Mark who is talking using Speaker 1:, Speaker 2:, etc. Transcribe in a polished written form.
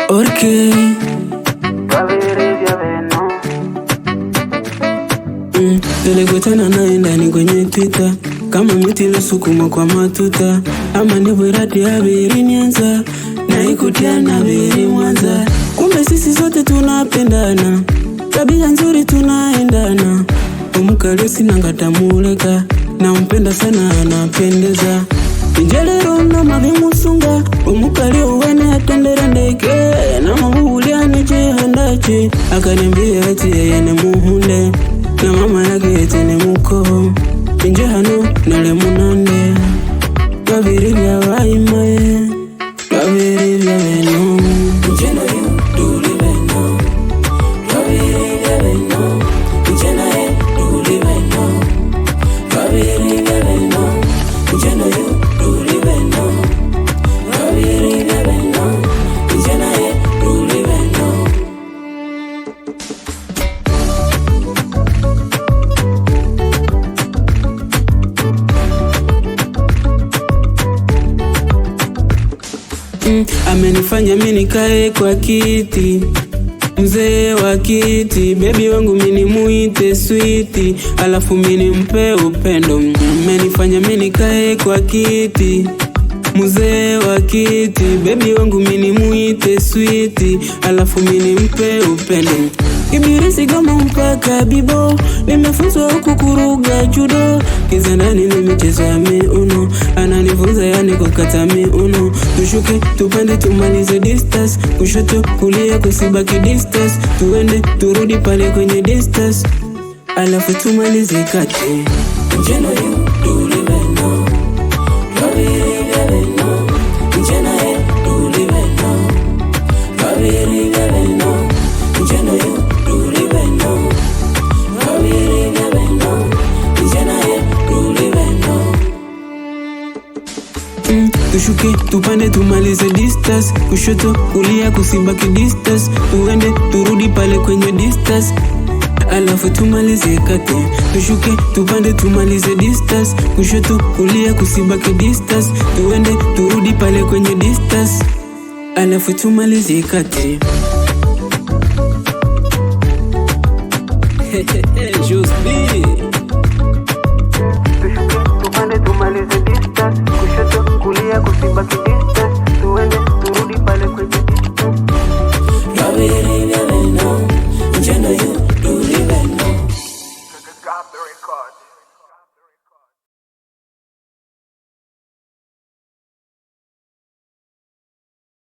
Speaker 1: Porque tulikutana naye ndani kwenye Twitter, kama miti iliyosukuma kwa matuta, ama ni wirati ya biri Nyanza na ikutia na biri Mwanza. Kumbe sisi sote tunapendana, tabia nzuri tunaendana. Omukali sinangata muleka, na mpenda sana anapendeza. Injelero na mavimusunga, omukali uwene atendera ndeke, na mabulia nije handache, akaniambia ati yeye ni muhunde, na mama yake eti ni muko. Inje hano nale munande, babiri bya bayimaye, babiri bya beno. Inje no you duli beno, babiri bya beno. Inje na ye duli beno, babiri bya beno. Inje no you duli beno, babiri bya beno. Inje na ye duli beno. Amenifanya mimi nikae kwa kiti, mzee wa kiti. Baby wangu mimi muite sweetie, alafu mimi mpe upendo. Amenifanya mimi nikae kwa kiti, mzee wa kiti. Baby wangu mimi muite sweetie, alafu mimi mpe upendo. Ibirisi kama mpaka bibo, nimefunzwa huku kuruga judo. Kizandani ni michezo ya miuno, ananifunza yani kukata miuno. Tushuke tupande tumalize distance, kushoto kulia kusibaki distance. Tuende turudi pale kwenye distance, alafu tumalize kati. Njeno yu duli beno, babiri bya beno. Njena ye duli beno, babiri bya beno. Njeno yu duli beno, babiri bya beno. Njena ye duli beno. Tushuke tupande tumalize distance, kushoto kulia kusibaki distance. Tuende turudi pale kwenye distance, alafu tumalize kati. Tushuke tupande tumalize distance, kushoto kulia kusibaki distance. Tuende turudi pale kwenye distance, alafu tumalize kati. Just be. Tushuke tupande tumalize distance, kushoto kulia kusibaki distance. Tuende turudi pale kwenye distance.